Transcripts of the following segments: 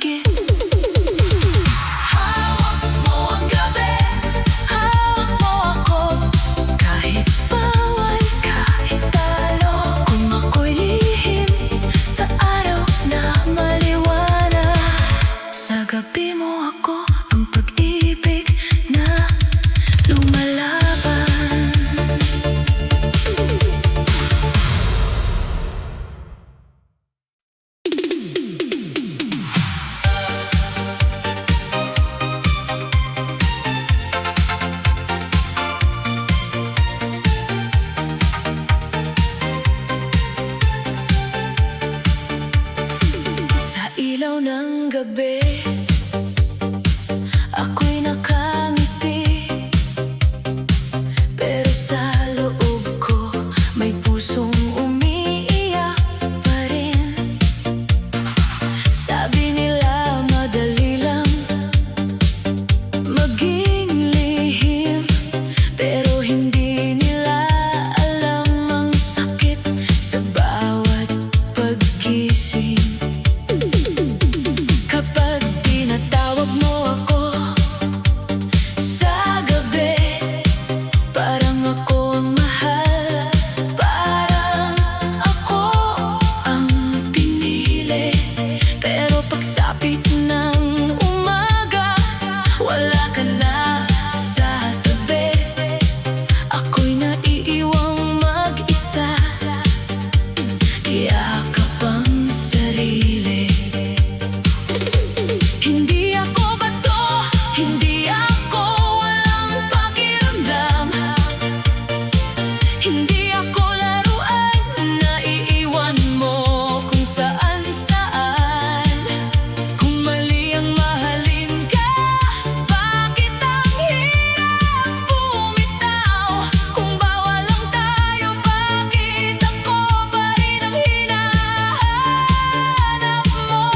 bahagi. Hawak mo ang gabi, hawak mo ako, kahit bawal, kahit talo. Kung ako'y lihim sa araw na maliwanag, sa gabi mo ako ang pag-ibig na lumalaban. Sa ilaw ng gabi, ako'y nakangiti, pero sa loob ko may pusong umiiyak pa rin. Sabi nila madali lang maging lihim, pero hindi nila alam ang sakit sa bawat paggising. Kapag tinatawag mo ako sa gabi, parang ako ang mahal, parang ako ang pinili. Pero pagsapit ng umaga, wala ka na sa tabi. Ako'y naiiwang mag-isa, yakap ang sarili. Hindi ako bato, hindi ako walang pakiramdam, hindi ako laruan na iiwan mo kung saan-saan. Kung mali ang mahalin ka, bakit ang hirap bumitaw? Kung bawal lang tayo, bakit ako pa rin ang hinahanap mo?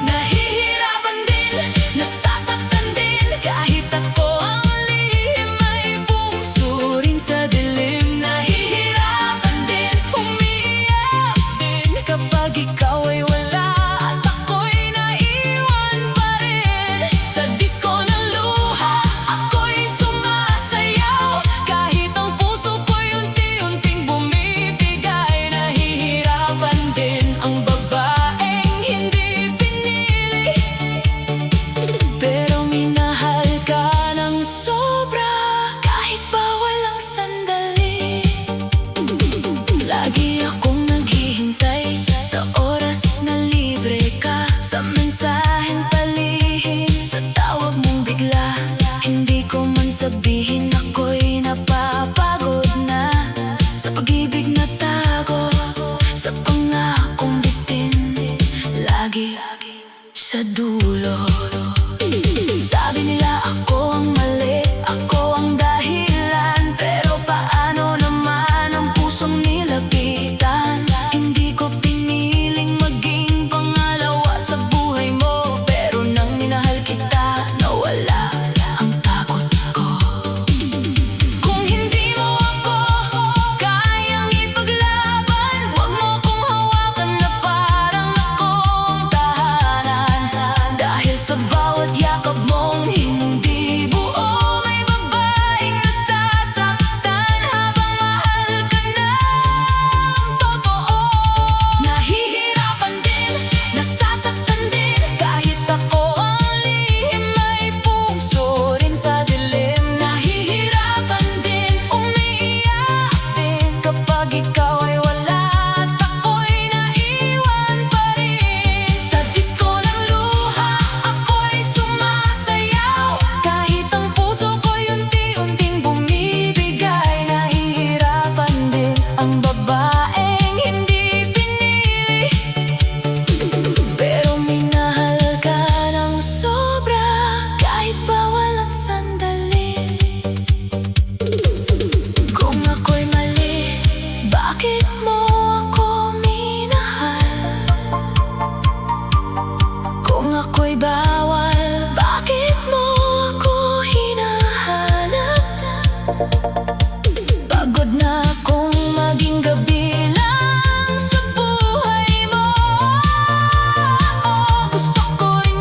Nahihirapan din, nasasaktan din, kahit ako ang lihim ay bungso rin sa dilim. Nahihirapan din, umiiyak din, kapag ikaw ay wala at ako'y naiwan pa rin. Sa disko ng luha, ako'y sumasayaw, kahit ang puso ko'y unti-unting bumibigay. Nahihirapan din ang babaeng hindi pinili, pero minahal ka ng sobra, kahit bawal ang sandali. Lagi akong naghihintay sa oras na libre ka, sa mensaheng palihim, sa tawag mong bigla. Hindi ko man sabihin ako'y napapagod na sa pag-ibig na tago, sa pangakong bitin, lagi sa dulo. Sabi nila ako ang mali, ako ang dahilan, pero paano naman ang pusong nilapitan? Hindi ko piniling maging pangalawa sa buhay mo, pero nang minahal kita, nawala ang takot ko. Kung hindi mo ako kayang ipaglaban, huwag mo kong hawakan na parang akong tahanan. Dahil sa bawat yakap mong hindi buo, may babaeng nasasaktan habang mahal ka ng totoo. Nahihirapan din, nasasaktan din, kahit ako ang lihim ay bungso rin sa dilim. Nahihirapan din, umiiyak din, kapag ikaw ay wala at ako'y naiwan pa rin. Sa disko ng luha, ako'y sumasayaw, kahit ang puso ko'y unti-unting bumibigay. Nahihirapan din ang babaeng hindi pinili, pero minahal ka ng sobra, kahit bawal ang sandali. Kung ako'y mali, bakit mo ako minahal? Kung ako'y bawal, bakit mo ako hinahanap? Pagod na akong maging gabi lang sa buhay mo. Gusto ko rin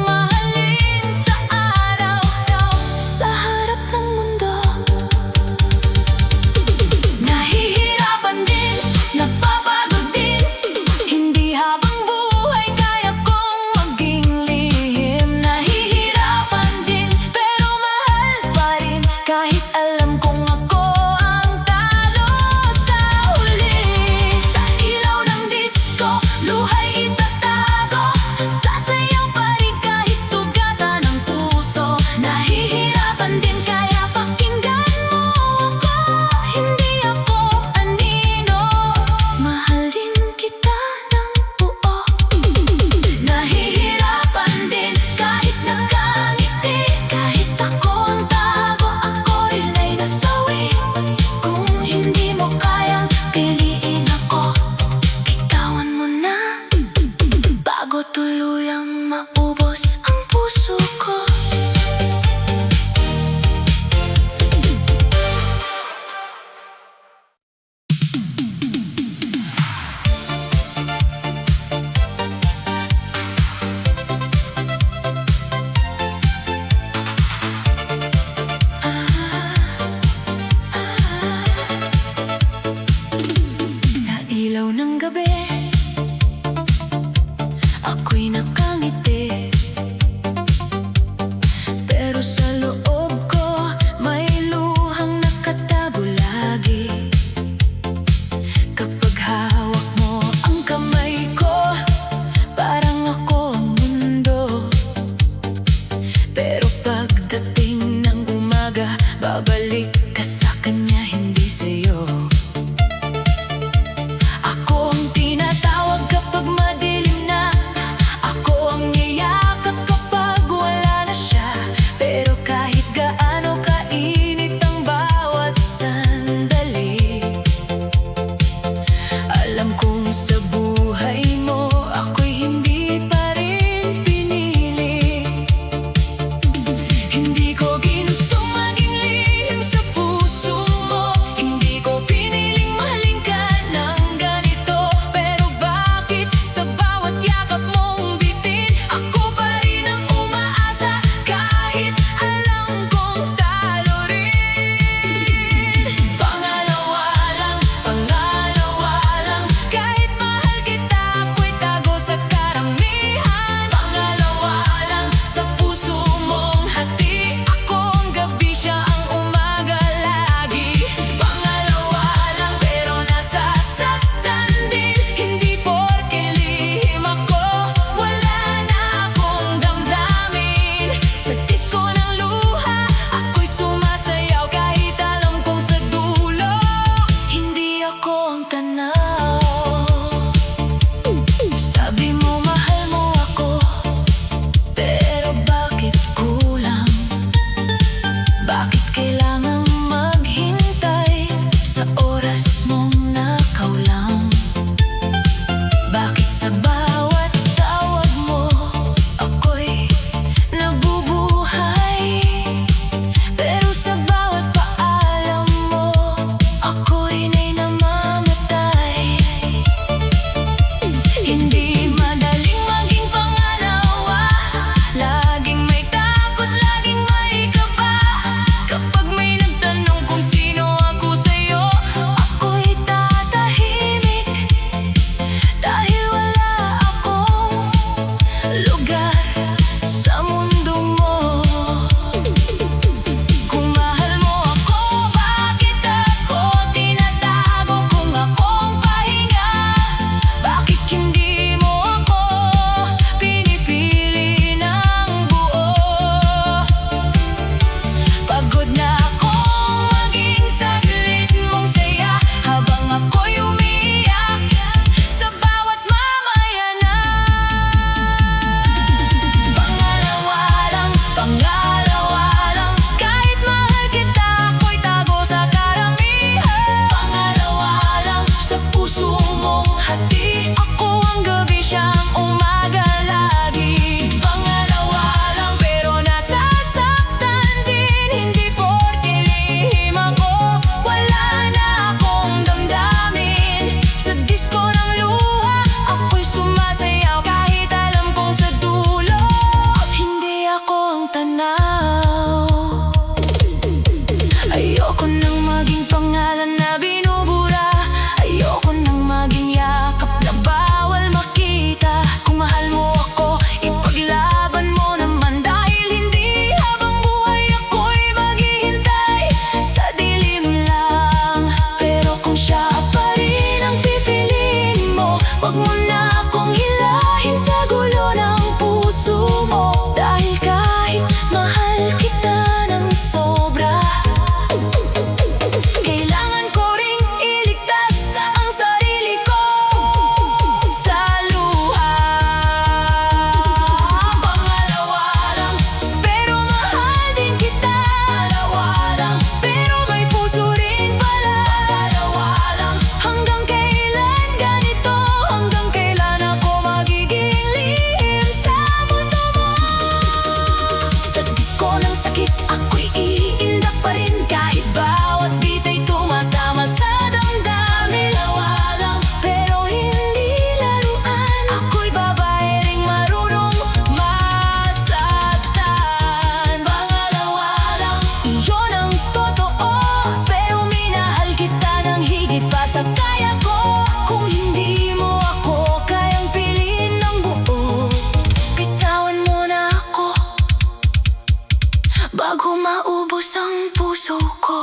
bago maubos ang puso ko.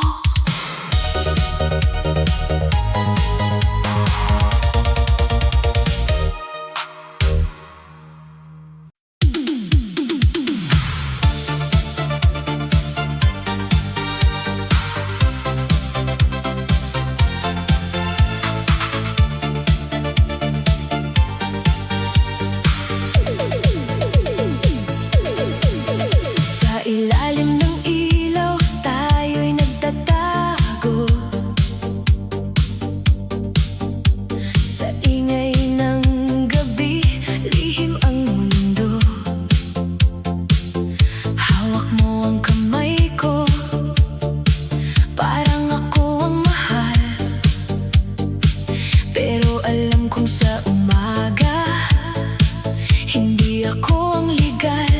Sa ilalim ng ilaw, tayo'y nagtatago. Sa ingay ng gabi, lihim ang mundo. Hawak mo ang kamay ko, parang ako ang mahal. Pero alam kong sa umaga, hindi ako ang legal.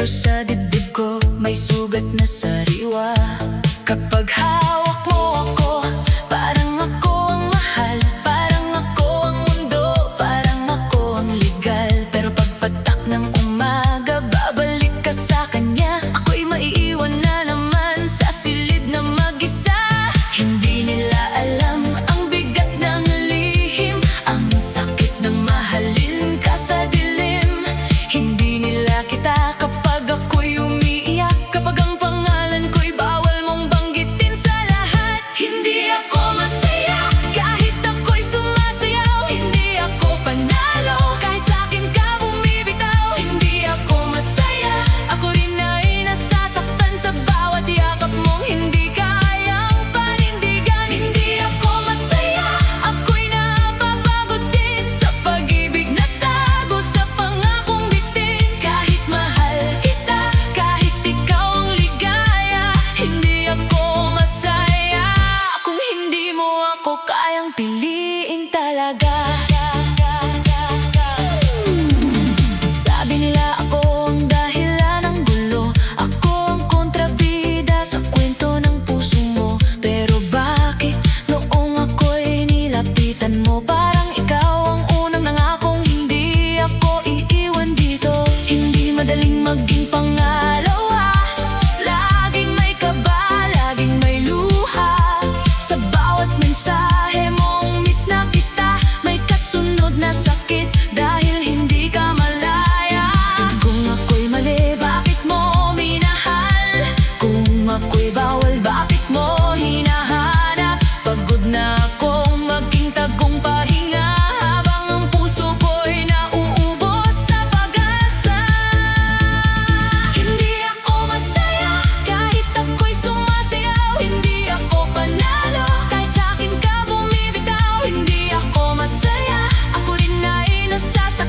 Pero sa dibdib ko may sugat na sariwa. Kapag hawak mo ako, parang ako ang mahal, parang ako ang mundo, parang ako ang legal. Pero pagpatak ng umaga, babalik ka sa kanya. Ako'y maiiwan na naman sa silid na mag-isa. Hindi nila alam ang bigat ng lihim, ang sakit ng mahalin ka sa dilim. Hindi nila kita kapag ako'y umiiyak, kapag ang pangalan ko'y bawal mong banggitin sa lahat. Hindi ako masaya kahit ako'y sumasayaw, hindi ako panalo kahit sa'kin ka bumibitaw. Hindi ako masaya, ako rin ay nasasaktan sa bawat yakap mong hindi kayang panindigan. Hindi ako masaya, ako'y napapagod din sa pag-ibig na tago sa pangakong bitin. Kahit mahal kita, kahit ikaw ang ligaya, hindi ako masaya kung hindi mo ako kayang piliin talaga. Sabi nila ako ang dahilan ng gulo, ako ang kontrabida sa kwento ng puso mo. Pero bakit noong ako'y nilapitan mo, parang ikaw ang unang nangakong hindi ako iiwan dito. Hindi madaling maging pangalawa, laging may kaba, laging may luha. Sa bawat mensahe mong miss na kita, may kasunod na sakit dahil hindi ka malaya. Kung ako'y mali, bakit mo minahal? Kung ako'y bawal, bakit mo hinahanap? Pagod na akong maging tagong pahinga, habang ang puso ko'y nauubos sa pag-asa. Hindi ako masaya kahit ako'y sumasayaw, hindi ako panalo kahit sa'kin ka bumibitaw. Hindi ako masaya, ako rin ay nasasaktan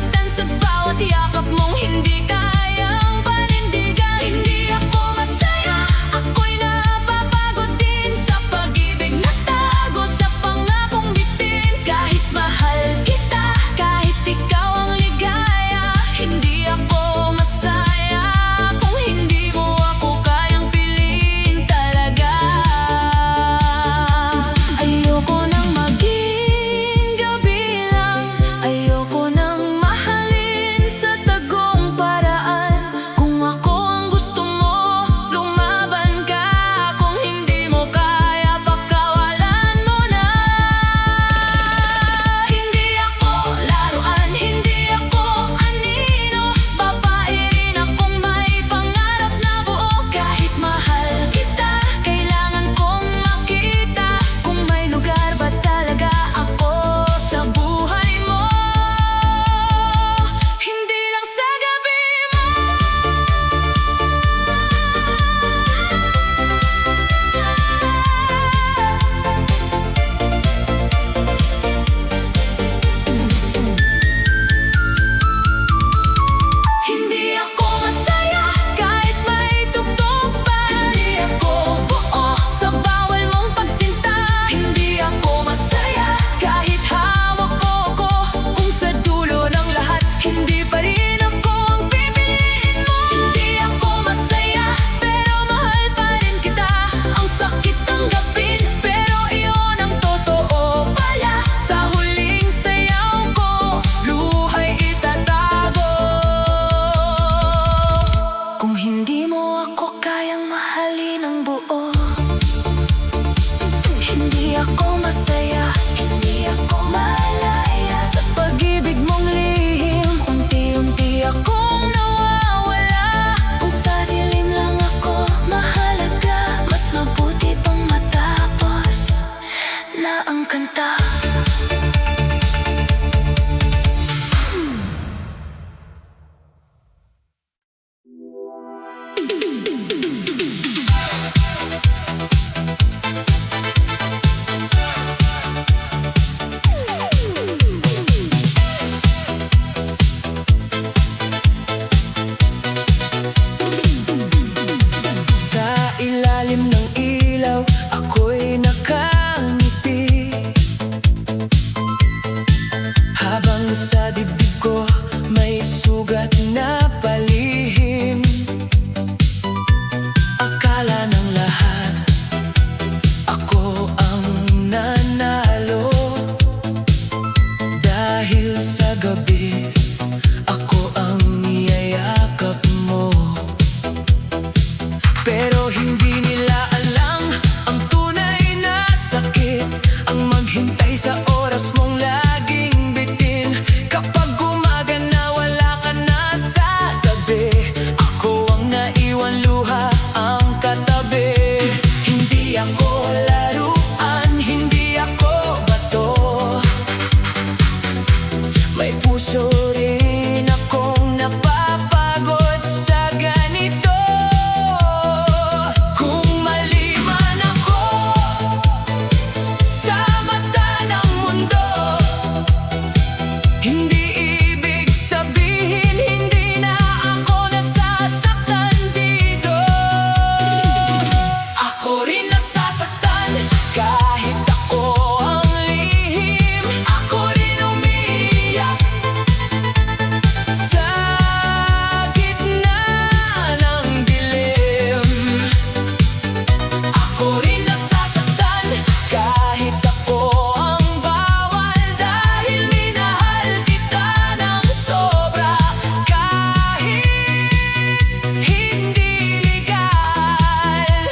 Lalo rin akong napapagod sa ganito. Kung mali man ako sa mata ng mundo, hindi ibig sabihin hindi na ako nasasaktan dito. Ako rin nasasaktan kahit ako ang lihim. Ako rin umiiyak sa gitna ng dilim. Ako rin nasasaktan kahit ako ang bawal, dahil minahal kita ng sobra kahit hindi legal.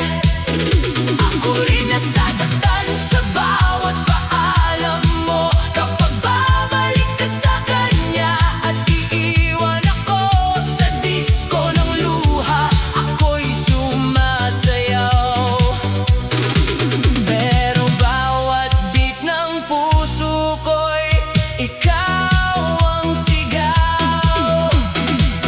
Ako rin nasasaktan sa bawat paalam mo, kapag babalik ka sa kanya at iiwan ako sa disko ng luha. Ako'y sumasayaw, pero bawat beat ng puso ko'y ikaw ang sigaw.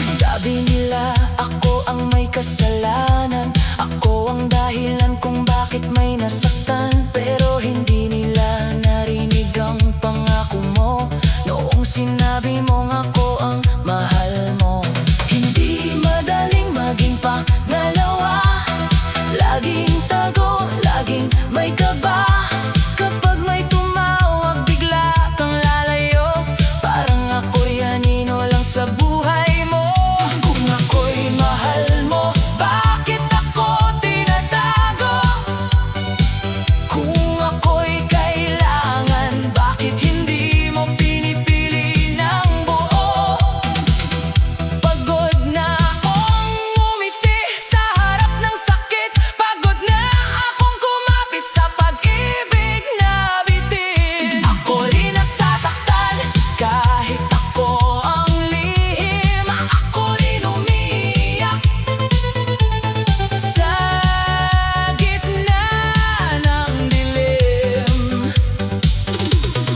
Sabi nila ako ang may kasalanan, ako ang dahilan kung bakit may nasaktan. Pero hindi nila narinig ang pangako mo noong sinabi mong ako ang mahal mo. Hindi madaling maging pangalawa, laging tago, laging may kaba. Kapag may tumawag, bigla kang lalayo, parang ako'y anino lang sa buhay mo. Kung ako'y mahal mo, bakit ako tinatago? Kung ako'y kailangan, bakit hindi mo pinipili ng buo? Pagod na akong umiti sa harap ng sakit, pagod na akong kumapit sa pag-ibig na bitin. Ako rin nasasaktan kahit ako ang lihim. Ako rin umiiyak sa gitna ng dilim.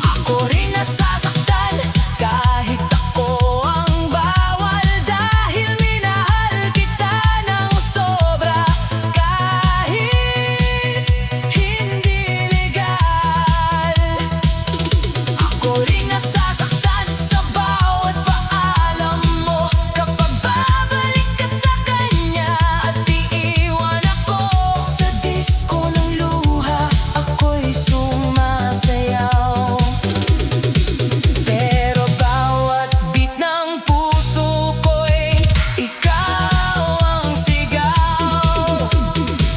Ako rin nasasaktan kahit ako ang bawal, dahil minahal kita ng sobra kahit hindi legal. Ako rin nasasaktan sa bawat paalam mo, kapag babalik ka sa kanya at iiwan ako sa disko ng luha. Ako'y sumasayaw, pero bawat beat ng puso ko'y ikaw ang sigaw.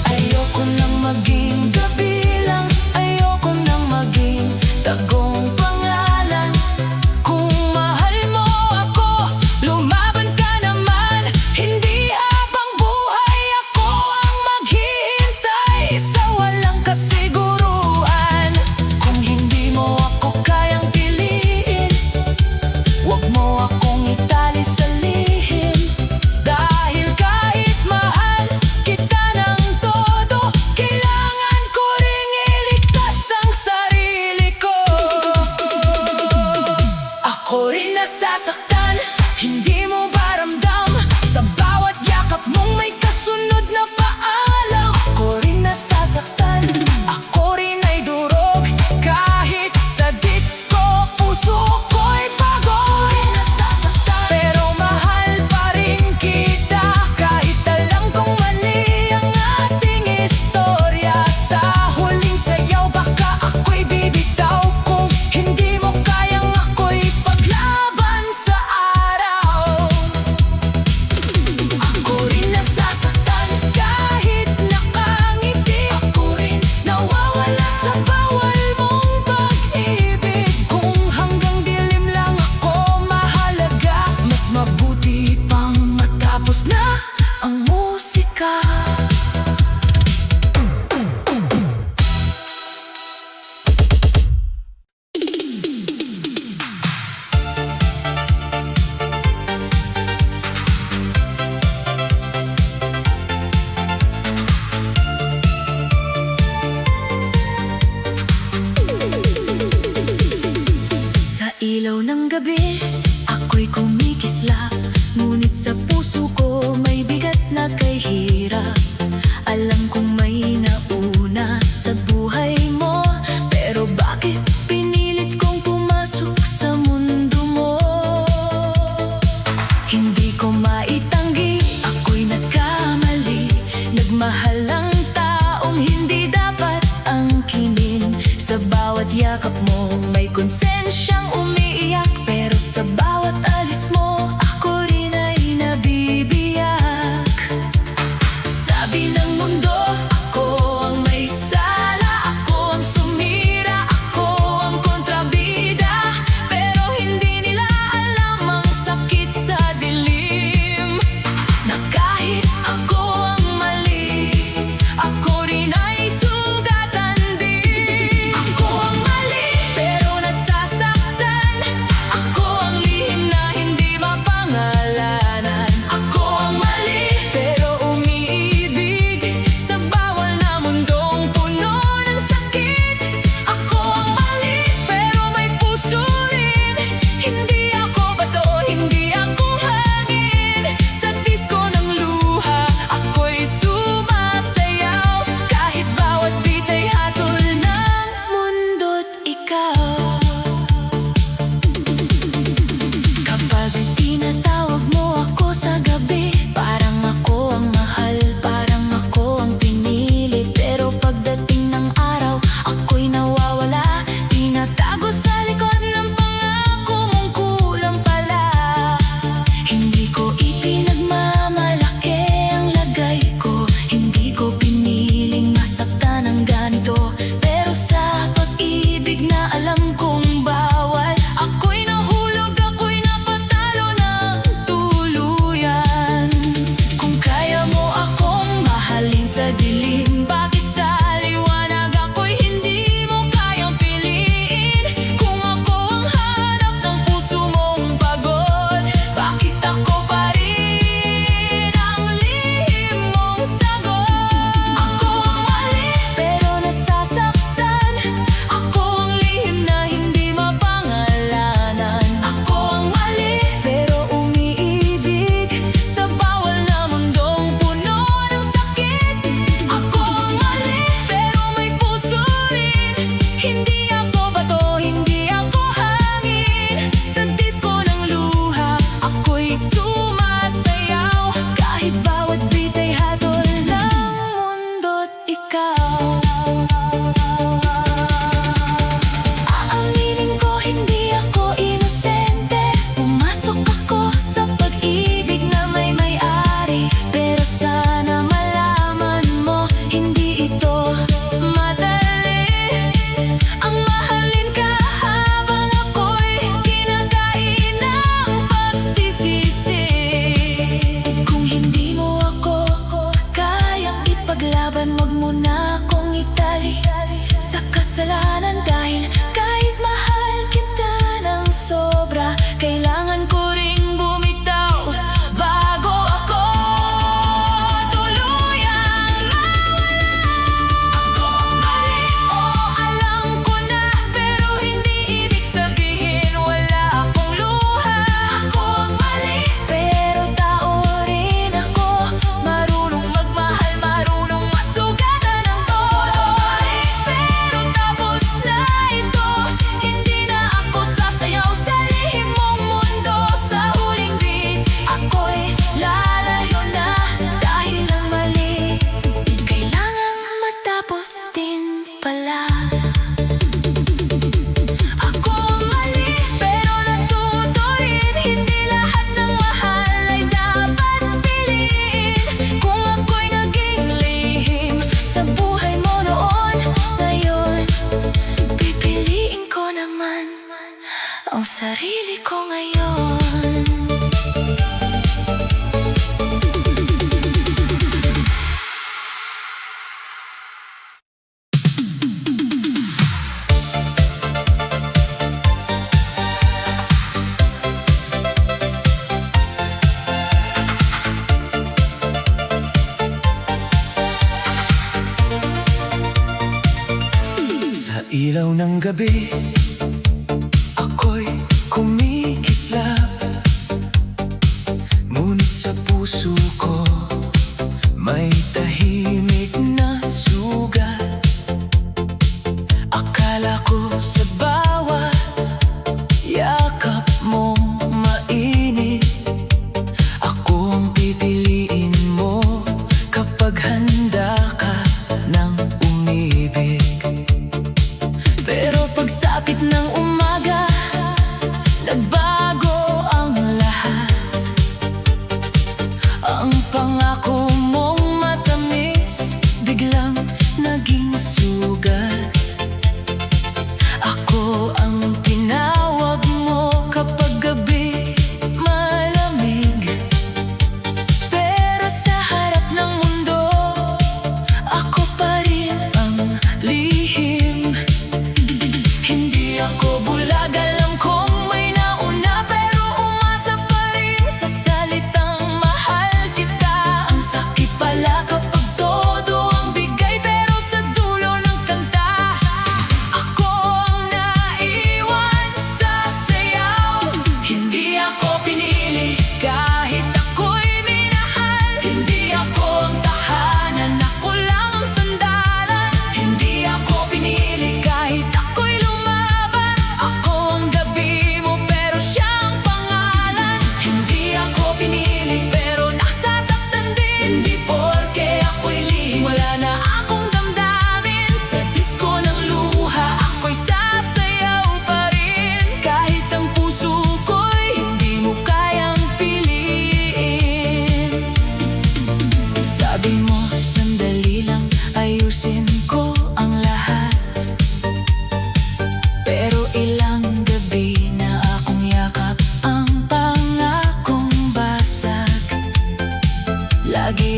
Ayoko nang maging gabi lang, ayoko nang maging tagong pangalan. Kung mahal mo ako, lumaban ka naman. Hindi habang buhay ako ang maghihintay sa walang kasiguruhan. Kung hindi mo ako kayang piliin, huwag mo akong itali sa lihim. Dahil kahit mahal kita ng todo, kailangan ko ring iligtas ang sarili ko. Ako rin nasasaktan, hindi mo ba ramdam? Sa bawat yakap mong may kasunod na paalam. Ako rin nasasaktan, ako rin ay durog, kahit sa disko puso ko'y pagod. Pero mahal pa rin kita, kahit alam kong mali ang ating istorya. Sa huling sayaw, baka ako'y bibitaw kung hindi mo kayang ako'y paglaban sa araw. Ako rin nasasaktan kahit nakangiti. Ako rin nawawala sa bawal mong pag-ibig. Kung hanggang dilim lang ako mahalaga, mas mabuti pang matapos na ang musika. ilaw ng gabi, Hindi ko maitanggi, ako'y nagkamali. Nagmahal ang taong hindi dapat angkinin. Sa bawat yakap mo may konsensyang umiiyak. Pero sa bawat alis mo, ako rin ay nabibiyak. Sabi ng mundo, ako ang may sala, ako ang sumira, ako ang kontrabida. Pero hindi nila alam ang sakit sa dilim, na kahit ako ang mali, ako rin ay sugatan din. Ako ang mali, pero nasasaktan. Ako ang lihim na hindi mapangalanan. Ako ang mali, pero umiibig sa bawal na mundong puno ng sakit. Ako ang mali, pero may puso rin. Hindi ako bato, hindi ako hangin. Sa disko ng luha, ako'y sumasayaw. Kahit bawat beat ay hatol ng mundo't ikaw. Kapag tinatawag mo ako sa gabi, parang ako ang mahal, parang ako ang pinili. Pero pagdating ng araw, ako'y nawawala. Tinatago sa likod ng pangako mong kulang pala. Hindi ko ipinagmamalaki ang lagay ko. Hindi ko piniling masaktan ng ganito. Pero sa pag-ibig na alam kong bawal, ako'y nahulog, ako'y napatalo ng tuluyan. Kung kaya mo akong mahalin sa dilim, bakit sa liwanag ako'y hindi mo kayang piliin? Kung ako ang hanap ng puso mong pagod, bakit ako pa rin ang lihim mong sagot? Ako ang mali, pero nasasaktan. Ako ang lihim na hindi mapangalanan. Ako ang mali, pero umiibig sa bawal na mundong puno ng sakit. Ako ang mali, pero may puso rin. Hindi ako bato, hindi ako hangin. Sa disko ng luha, ako'y sumasayaw. Kahit bawat beat ay hatol ng mundo't ikaw. Aaminin ko, hindi ako inosente. Pumasok ako sa pag-ibig na may may-ari. Pero sana malaman mo, hindi ito madali. Ang mahalin ka habang ako'y kinakain ng pagsisisi. Kung hindi mo ako kayang ipaglaban, wag mo na akong itali sa kasalanan. Dahil kahit mahal kita ng sobra, kailangan ko ring bumitaw bago ako tuluyang mawala. Ako ang mali, oo alam ko na. Pero hindi ibig sabihin wala akong luha. Ako ang mali, pero tao rin ako. Marunong magmahal, marunong masugatan ng todo. Pero tapos na ito, hindi na ako sasayaw sa lihim mong mundo. Sa huling beat, ako'y lalayo na dahil ang mali kailangang matapos din pala. Ako ang mali, pero natuto rin. Hindi lahat ng mahal ay dapat piliin. Kung ako'y naging lihim sa buhay mo noon, ngayon pipiliin ko naman ang sarili ko ngayon. Sa ilaw ng gabi, ako'y kumikislap. Ngunit sa puso ko may tahimik na sugat. Akala ko sa bawat yakap mong mainit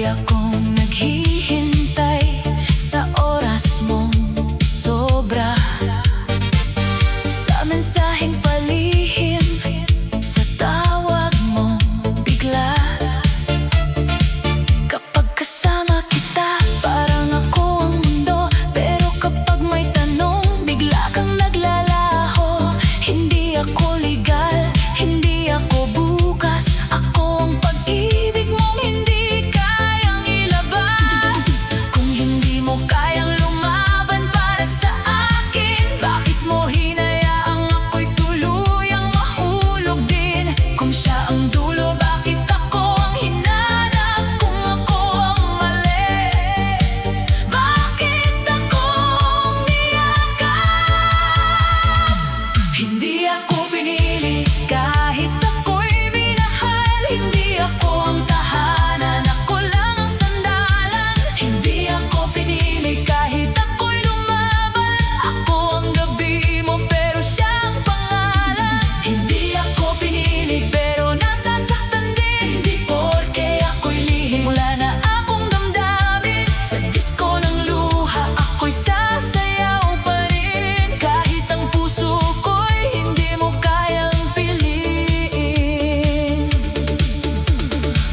Lagi akong naghihintay sa oras mong sobra, sa mensaheng palihim, sa tawag mong bigla. Kapag kasama kita, parang ako ang mundo. Pero kapag may tanong, bigla kang naglalaho. Hindi ako legal, hindi ako bukas. Ako ang pag-ibig mong hindi kayang ilabas. Kung hindi mo kayang lumaban para sa akin, bakit mo hinayaang ako'y tuluyang mahulog din? Kung siya ang dulo, bakit ako ang hinanap? Kung ako ang mali, bakit ako ang niyakap? Hindi ako pinili kahit ako'y minahal. Hindi ako ang tahanan, ako lang ang sandalan. Hindi ako pinili kahit ako'y lumaban. Ako ang gabi mo pero siya ang pangalan. Hindi ako pinili pero nasasaktan din. Hindi porke ako'y lihim, wala na akong damdamin. Sa disko ng luha, ako'y sasayaw pa rin. Kahit ang puso ko'y hindi mo kayang piliin.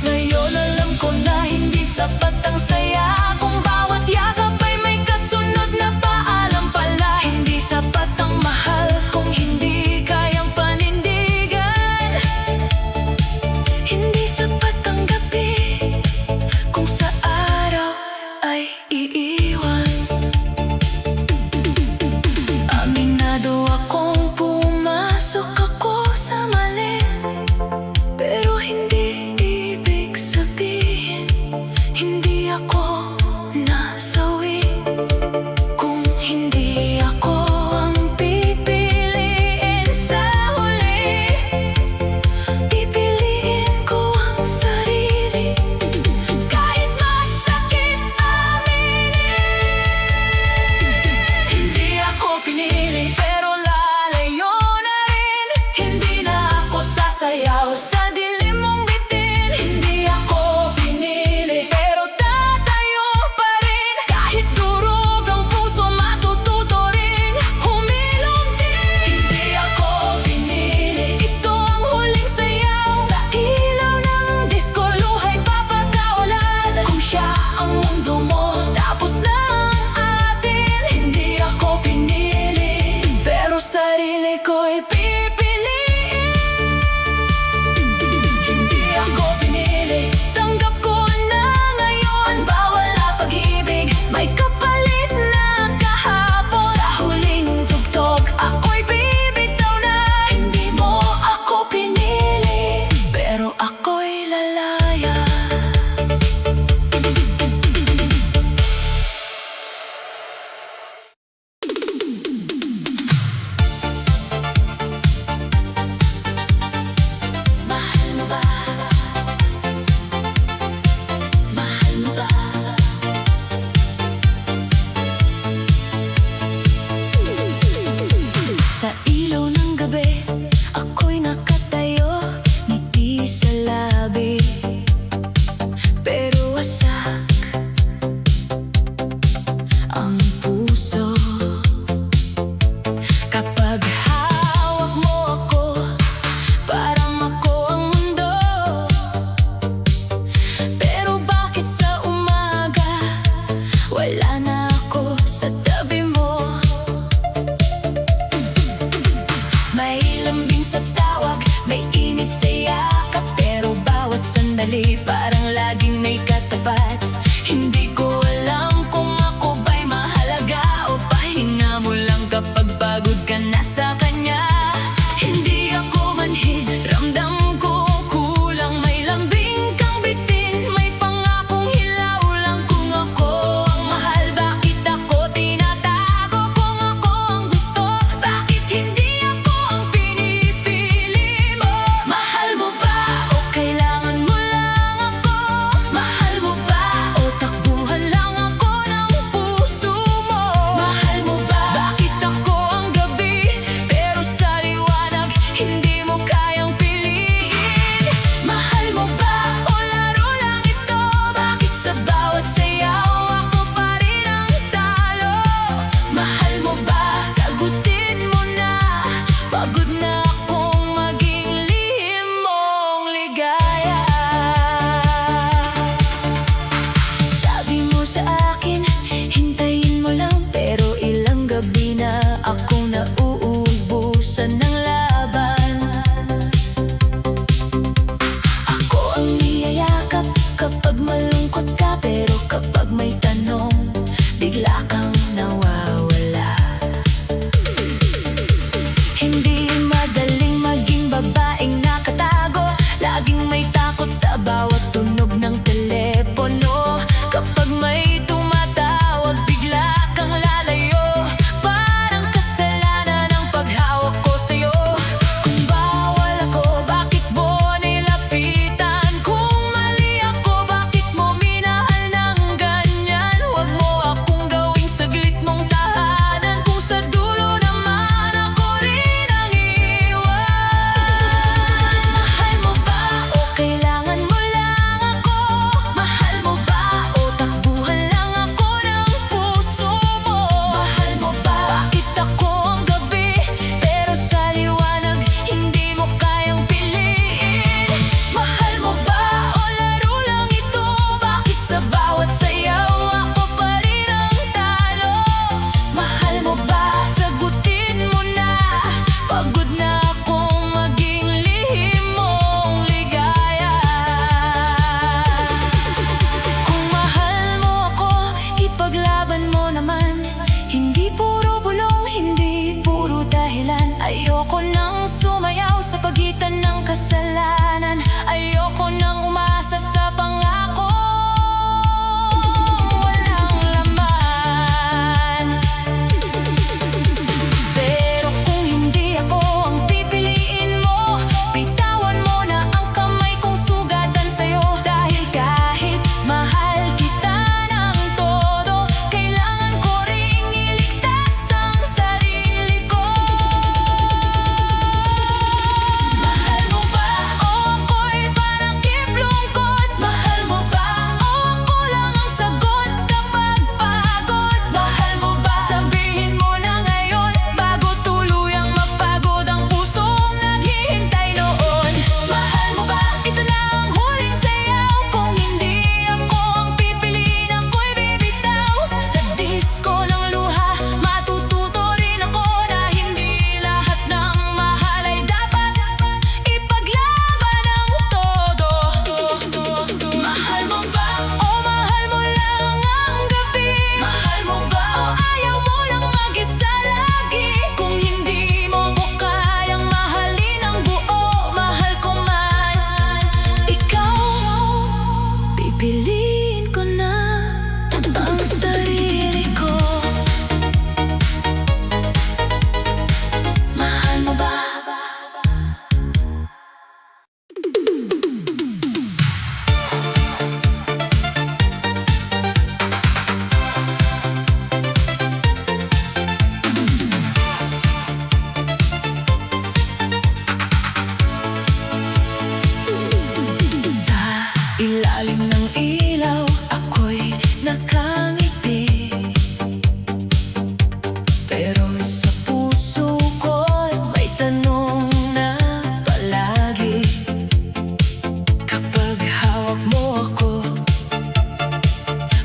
Ngayon alam ko na hindi sapat ang saya. Kung bawat yakap ay may kasunod na paalam pala. Hindi sapat ang mahal kung hindi kayang panindigan. Hindi sapat ang gabi kung sa araw ay iiwan. Aminado akong pumasok ako sa mali, pero hindi ibig sabihin hindi ako nasawi. Kung hindi ako ang pipiliin sa huli, pipiliin ko ang sarili. Kahit masakit aminin, hindi ako pinili pero lalayo na rin. Hindi na ako sasayaw sa dilim mong bitin. Hindi ako pinili pero tatayo pa rin. Kahit durog ang puso, matututo rin humilom din. Hindi ako pinili, ito ang huling sayaw. Sa ilaw ng disko, luha'y papagkawalan. Kung siya ang mundo mo, tapos na ang atin. Hindi ako pinili pero sarili ko'y pipiliin. Hindi ako pinili, tanggap ko na ngayon. Bawal na pag-ibig, may kapalit na kahapon. Sa huling tugtog, ako'y bibitaw na. Hindi mo ako pinili, pero ako'y lalaya. Mahal mo ba? Mahal mo ba? Sa ilaw ng gabi, ako'y nakatayo, ngiti sa labi, pero wasak ang puso. Kapag hawak mo ako, parang ako ang mundo. Pero bakit sa umaga, wala na ako sa tabi mo? May lambing sa tawag, may init sa yakap, pero bawat sandali parang laging may katapat. Hindi ko alam kung ako ba'y mahalaga o pahinga mo lang kapag pagod ka na sa kanya. Hindi ako manhid, ramdam ko kulang. May lambing kang bitin, may pangakong hilaw lang. Kung ako ang mahal, bakit ako tinatago? Kung ako ang gusto, bakit hindi ako ang pinipili mo? Mahal mo ba o kailangan mo lang bawat tunog ng telepono. Kapag may tumatawag, bigla kang lalayo. Parang kasalanan ang paghawak ko sa'yo. Kung bawal ako, bakit mo nilapitan? Kung mali ako, bakit mo minahal ng ganyan? Huwag mo akong gawing saglit mong tahanan, kung sa dulo naman ako rin ang iwan. Mahal mo ba o kailangan mo lang ako? Mahal mo ba o takbuhan lang ako ng puso mo? Mahal mo ba? Bakit ako ang gabi, pero sa liwanag hindi mo kayang piliin? Mahal mo ba o laro lang ito? Bakit sa bawat sayaw ako pa rin ang talo? Mahal mo ba? Sagutin mo na. Pagod na akong maging lihim mong ligaya. Kung mahal mo ako, ipaglaban mo naman. Hindi puro bulong, hindi puro dahilan. Ayoko nang sumayaw sa pagitan ng kasalanan. Ayoko nang umasa sa pangako walang laman. Pero kung hindi ako ang pipiliin mo, bitawan mo na ang kamay kong sugatan sa'yo. Dahil kahit mahal kita ng todo, kailangan ko ring iligtas ang sarili ko. Mahal mo ba o ako'y parang kiplungkot? Mahal mo ba o ako lang ang sagot kapag pagod? Mahal mo ba? Sabihin mo na ngayon, bago tuluyang mapagod ang pusong naghihintay noon. Mahal mo ba? Ito na ang huling sayaw. Kung hindi ako ang pipiliin, ako'y bibitaw. Sa disko ng luha, matututo rin ako na hindi lahat ng mahal ay dapat ipaglaban ng todo. Mahal mo ba o mahal mo lang ang gabi? Mahal mo ba o ayaw mo lang mag-isa lagi? Kung hindi mo ko kayang mahalin ang buo, mahal ko man ikaw, pipiliin ko na ang sarili ko. Mahal mo ba? Sa ilalim ng ilaw, ako'y nakangiti. Pero sa puso ko'y may tanong na palagi. Kapag hawak mo ako,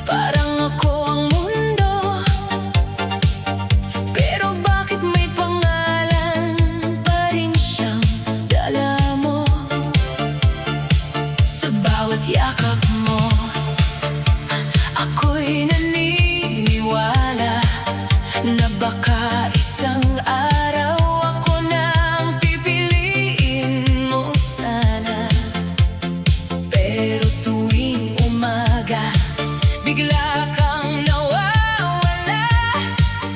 parang ako ang mundo. Pero bakit may pangalan pa rin siyang dala mo? Sa bawat yakap mo, ako'y naniniwala na baka isang araw ako na ang pipiliin mo sana. Pero tuwing umaga, bigla kang nawawala.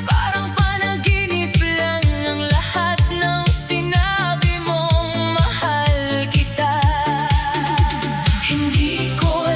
Parang panaginip lang ang lahat ng sinabi mong mahal kita. Hindi ko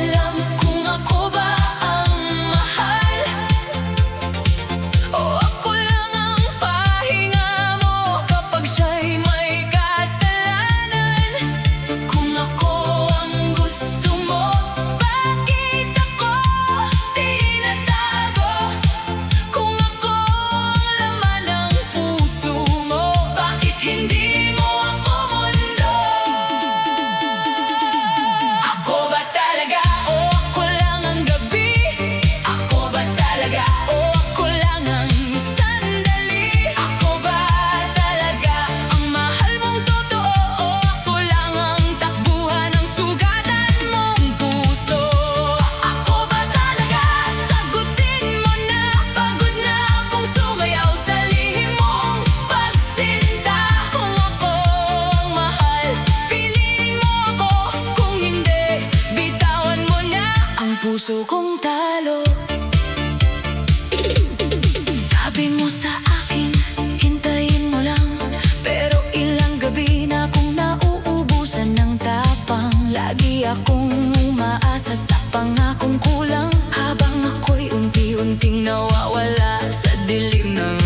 puso kong talo. Sabi mo sa akin, hintayin mo lang. Pero ilang gabi na akong nauubusan ng tapang. Lagi akong umaasa sa pangakong kulang, habang ako'y unti-unting nawawala sa dilim ng